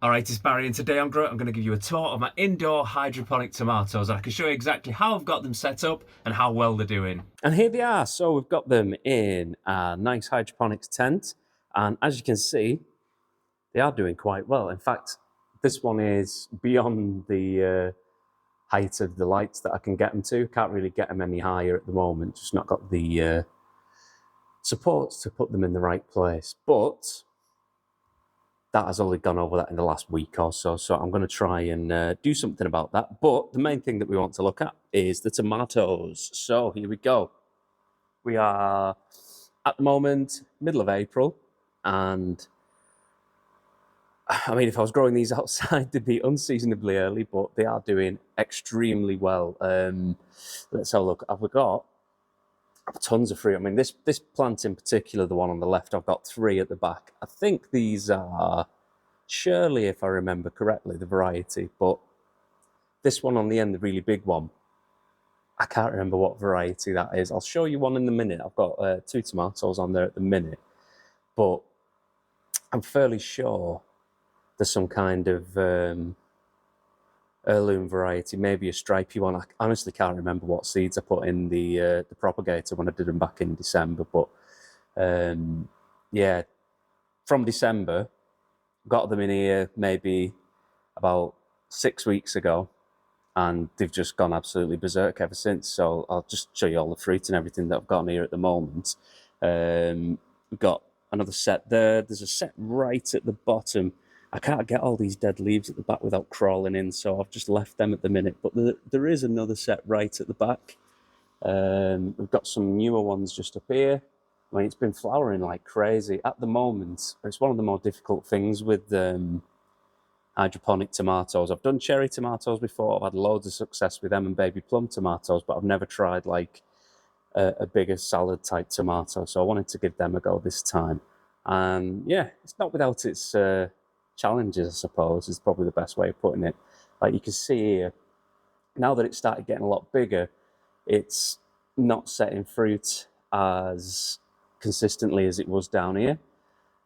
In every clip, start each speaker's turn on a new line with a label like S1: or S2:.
S1: Alright, it's Barry and today I'm going to give you a tour of my indoor hydroponic tomatoes and I can show you exactly how I've got them set up and how well they're doing.
S2: And here they are. So we've got them in a nice hydroponics tent. And as you can see, they are doing quite well. In fact, this one is beyond the height of the lights that I can get them to. Can't really get them any higher at the moment. Just not got the supports to put them in the right place. But that has only gone over that in the last week or so. So I'm going to try and do something about that. But the main thing that we want to look at is the tomatoes. So here we go. We are at the moment middle of April, and I mean, if I was growing these outside, they'd be unseasonably early, but they are doing extremely well. Let's have a look. I've got tons of fruit. I mean, this plant in particular, the one on the left, I've got 3 at the back. I think these are Shirley, if I remember correctly, the variety, but this one on the end, the really big one, I can't remember what variety that is. I'll show you one in a minute. I've got 2 tomatoes on there at the minute, but I'm fairly sure there's some kind of heirloom variety, maybe a stripy one. I honestly can't remember what seeds I put in the propagator when I did them back in December, but yeah, from December, got them in here maybe about 6 weeks ago, and they've just gone absolutely berserk ever since. So I'll just show you all the fruit and everything that I've got in here at the moment. We've got another set there. There's a set right at the bottom. I can't get all these dead leaves at the back without crawling in, so I've just left them at the minute. But there is another set right at the back. We've got some newer ones just up here. I mean, it's been flowering like crazy. At the moment, it's one of the more difficult things with hydroponic tomatoes. I've done cherry tomatoes before. I've had loads of success with them and baby plum tomatoes, but I've never tried like a bigger salad type tomato. So I wanted to give them a go this time. And yeah, it's not without its challenges, I suppose, is probably the best way of putting it. Like you can see here, now that it's started getting a lot bigger, it's not setting fruit as consistently as it was down here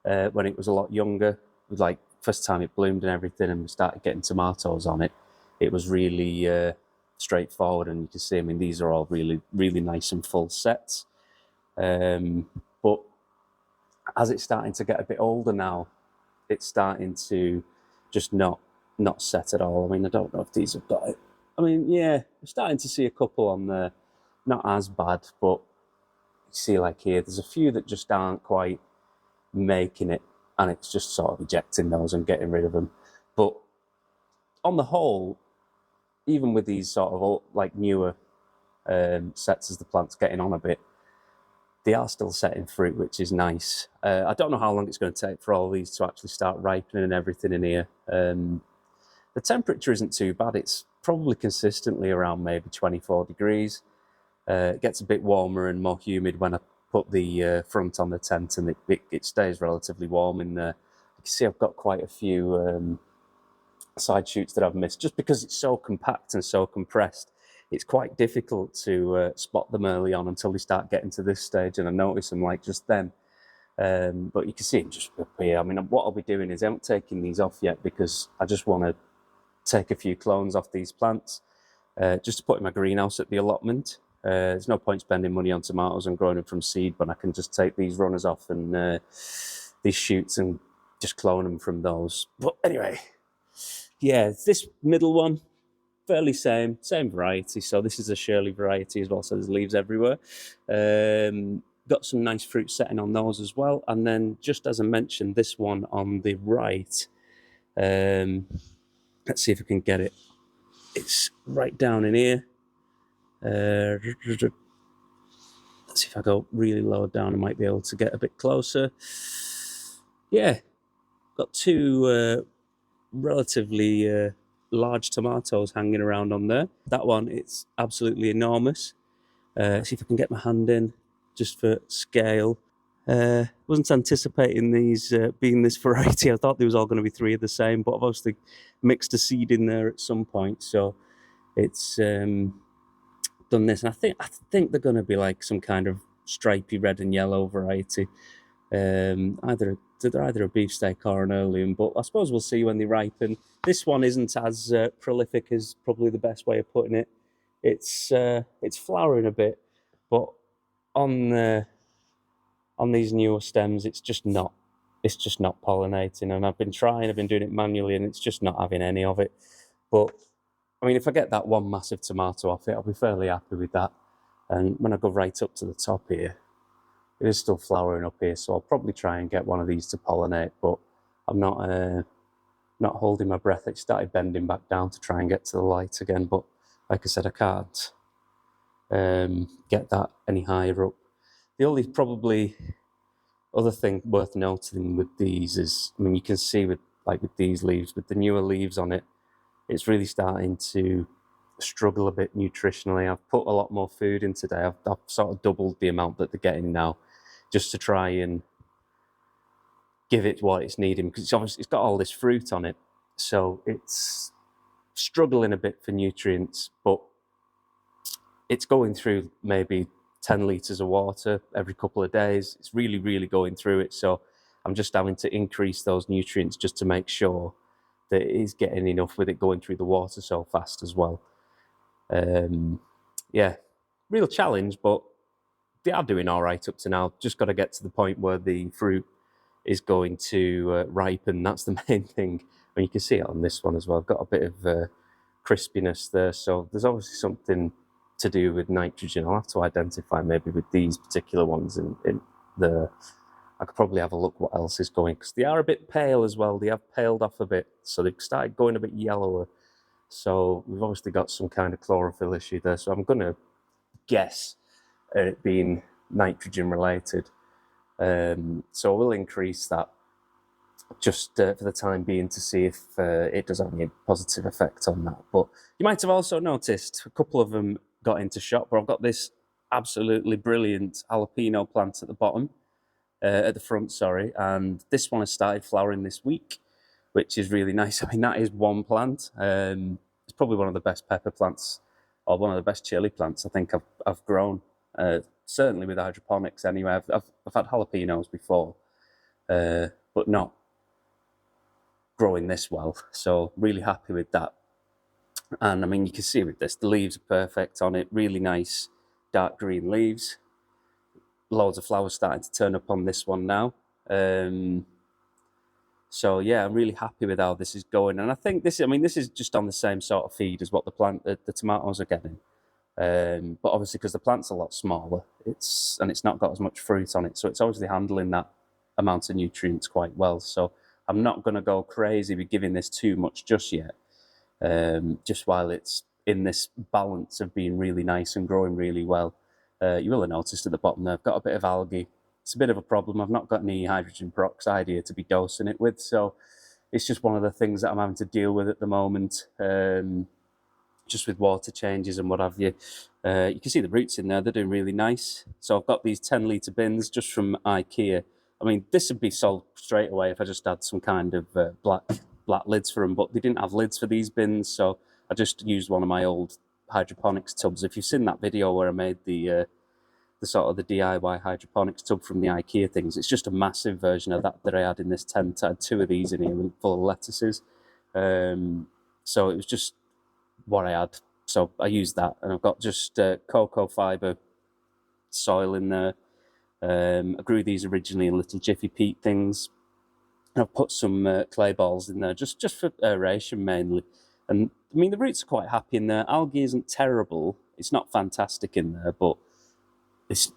S2: when it was a lot younger. With like first time it bloomed and everything, and we started getting tomatoes on it. It was really straightforward, and you can see. I mean, these are all really nice and full sets. But as it's starting to get a bit older now, it's starting to just not set at all. I mean, I don't know if these have got it. I mean, yeah, I'm starting to see a couple on there, not as bad, but you see like here, there's a few that just aren't quite making it, and it's just sort of ejecting those and getting rid of them. But on the whole, even with these sort of like newer sets as the plant's getting on a bit, they are still setting fruit, which is nice. I don't know how long it's going to take for all these to actually start ripening and everything in here. The temperature isn't too bad. It's probably consistently around maybe 24 degrees. It gets a bit warmer and more humid when I put the front on the tent, and it stays relatively warm in there. You can see I've got quite a few side shoots that I've missed just because it's so compact and so compressed. It's quite difficult to spot them early on until they start getting to this stage, and I notice them like just then. But you can see them just up here. I mean, what I'll be doing is I haven't taken these off yet because I just want to take a few clones off these plants just to put in my greenhouse at the allotment. There's no point spending money on tomatoes and growing them from seed when I can just take these runners off and these shoots and just clone them from those. But anyway, yeah, this middle one, fairly same variety. So this is a Shirley variety as well, so there's leaves everywhere. Got some nice fruit setting on those as well. And then just as I mentioned, this one on the right, let's see if I can get it. It's right down in here. Let's see if I go really low down, I might be able to get a bit closer. Yeah, got 2 relatively large tomatoes hanging around on there. That one, it's absolutely enormous. See if I can get my hand in just for scale. Wasn't anticipating these being this variety. I thought there was all going to be 3 of the same, but I've obviously mixed a seed in there at some point, so it's done this. And I think they're going to be like some kind of stripy red and yellow variety. Either they're either a beefsteak or an heirloom, but I suppose we'll see when they ripen. This one isn't as prolific as probably the best way of putting it. It's flowering a bit, but on these newer stems, it's just not pollinating. And I've been doing it manually, and it's just not having any of it. But I mean, if I get that one massive tomato off it, I'll be fairly happy with that. And when I go right up to the top here, it is still flowering up here, so I'll probably try and get one of these to pollinate, but I'm not holding my breath. It started bending back down to try and get to the light again, but like I said, I can't get that any higher up. The only probably other thing worth noting with these is, I mean, you can see with these leaves, with the newer leaves on it, it's really starting to struggle a bit nutritionally. I've put a lot more food in today. I've sort of doubled the amount that they're getting now, just to try and give it what it's needing, because it's got all this fruit on it, so it's struggling a bit for nutrients, but it's going through maybe 10 litres of water every couple of days. It's really, really going through it, so I'm just having to increase those nutrients just to make sure that it is getting enough with it going through the water so fast as well. Yeah, real challenge, but they are doing all right up to now. Just got to get to the point where the fruit is going to ripen. That's the main thing. And you can see it on this one as well. I've got a bit of crispiness there, so there's obviously something to do with nitrogen. I'll have to identify maybe with these particular ones in the... I could probably have a look what else is going, because they are a bit pale as well. They have paled off a bit, so they've started going a bit yellower. So we've obviously got some kind of chlorophyll issue there. So I'm going to guess it being nitrogen related. So we'll increase that just for the time being to see if it does have any positive effect on that. But you might have also noticed a couple of them got into shot, but I've got this absolutely brilliant jalapeno plant at the bottom. At the front, sorry, and this one has started flowering this week, which is really nice. I mean, that is one plant. It's probably one of the best pepper plants, or one of the best chili plants I think I've grown. Certainly with hydroponics, anyway. I've had jalapenos before, but not growing this well. So really happy with that. And I mean, you can see with this, the leaves are perfect on it. Really nice dark green leaves. Loads of flowers starting to turn up on this one now. So yeah, I'm really happy with how this is going. And I think this is just on the same sort of feed as what the tomatoes are getting. But obviously, because the plant's a lot smaller, it's not got as much fruit on it, so it's obviously handling that amount of nutrients quite well. So I'm not going to go crazy with giving this too much just yet. Just while it's in this balance of being really nice and growing really well. You will have noticed at the bottom there, I've got a bit of algae. It's a bit of a problem. I've not got any hydrogen peroxide here to be dosing it with, so it's just one of the things that I'm having to deal with at the moment, just with water changes and what have you. You can see the roots in there, they're doing really nice. So I've got these 10-litre bins just from IKEA. I mean, this would be sold straight away if I just had some kind of black lids for them, but they didn't have lids for these bins, so I just used one of my old hydroponics tubs. If you've seen that video where I made the sort of the DIY hydroponics tub from the IKEA things, it's just a massive version of that I had in this tent. I had two of these in here full of lettuces. So it was just what I had. So I used that, and I've got just cocoa fibre soil in there. I grew these originally in little Jiffy Peat things. And I've put some clay balls in there just for aeration mainly. And I mean, the roots are quite happy in there. Algae isn't terrible. It's not fantastic in there, but it's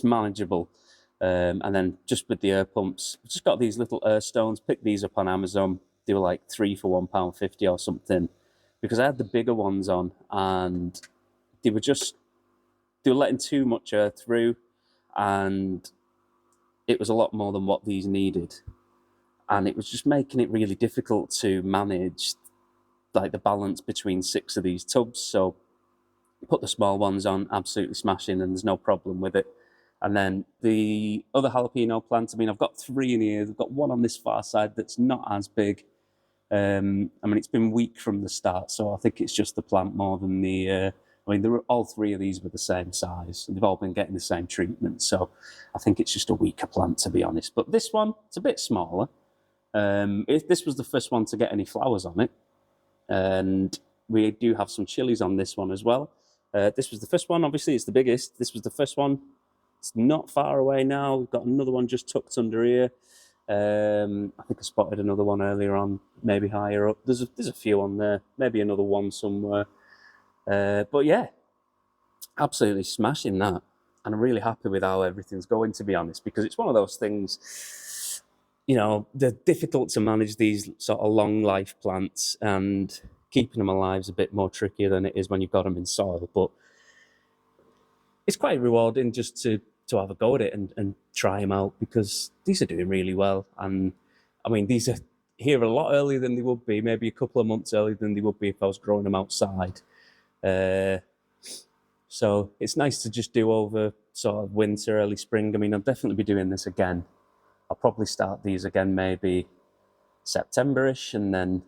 S2: manageable. And then just with the air pumps, I've just got these little air stones. Picked these up on Amazon. They were like 3 for £1.50 or something, because I had the bigger ones on, and they were letting too much air through, and it was a lot more than what these needed. And it was just making it really difficult to manage like the balance between 6 of these tubs. So put the small ones on, absolutely smashing, and there's no problem with it. And then the other jalapeno plants, I mean, I've got 3 in here. I've got one on this far side that's not as big. I mean, it's been weak from the start, so I think it's just the plant more than the I mean, all three of these were the same size, and they've all been getting the same treatment. So I think it's just a weaker plant, to be honest. But this one, it's a bit smaller. This was the first one to get any flowers on it. And we do have some chilies on this one as well. This was the first one. Obviously, it's the biggest. This was the first one. It's not far away now. We've got another one just tucked under here. I think I spotted another one earlier on, maybe higher up. There's a few on there. Maybe another one somewhere. But yeah, absolutely smashing that. And I'm really happy with how everything's going, to be honest, because it's one of those things, you know, they're difficult to manage, these sort of long life plants, and keeping them alive is a bit more trickier than it is when you've got them in soil. But it's quite rewarding just to have a go at it and try them out, because these are doing really well. And I mean, these are here a lot earlier than they would be, maybe a couple of months earlier than they would be if I was growing them outside. So it's nice to just do over sort of winter, early spring. I mean, I'll definitely be doing this again. I'll probably start these again maybe September-ish, and then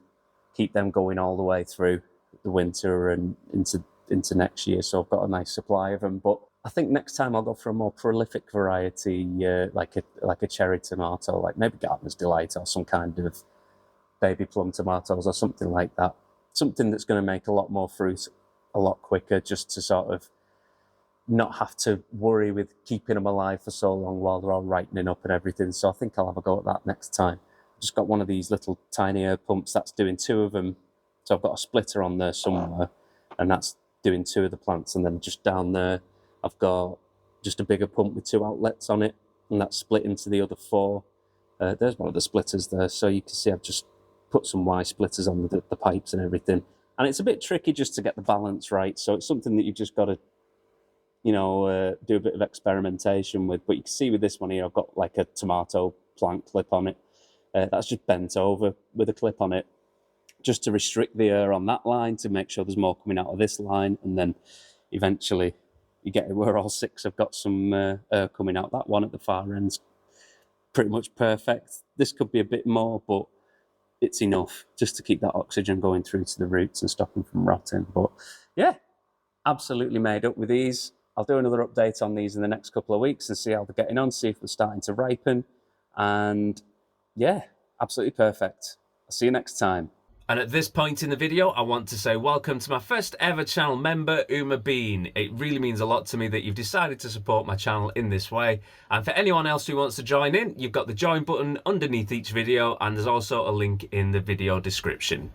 S2: keep them going all the way through the winter and into next year. So I've got a nice supply of them. But I think next time I'll go for a more prolific variety, like a cherry tomato, like maybe Gardener's Delight or some kind of baby plum tomatoes or something like that. Something that's going to make a lot more fruit a lot quicker, just to sort of not have to worry with keeping them alive for so long while they're all ripening up and everything. So I think I'll have a go at that next time. Just got one of these little tiny air pumps that's doing 2 of them. So I've got a splitter on there somewhere, and that's doing 2 of the plants. And then just down there, I've got just a bigger pump with 2 outlets on it, and that's split into the other 4. There's one of the splitters there. So you can see I've just put some Y splitters on the pipes and everything. And it's a bit tricky just to get the balance right. So it's something that you've just got to, you know, do a bit of experimentation with. But you can see with this one here, I've got like a tomato plant clip on it. That's just bent over with a clip on it, just to restrict the air on that line, to make sure there's more coming out of this line. And then eventually you get it where all 6 have got some air coming out. That one at the far end's pretty much perfect. This could be a bit more, but it's enough just to keep that oxygen going through to the roots and stop them from rotting. But yeah, absolutely made up with these. I'll do another update on these in the next couple of weeks and see how they're getting on, see if they're starting to ripen. And yeah, absolutely perfect. I'll see you next time.
S1: And at this point in the video, I want to say welcome to my first ever channel member, Uma Bean. It really means a lot to me that you've decided to support my channel in this way. And for anyone else who wants to join in, you've got the join button underneath each video, and there's also a link in the video description.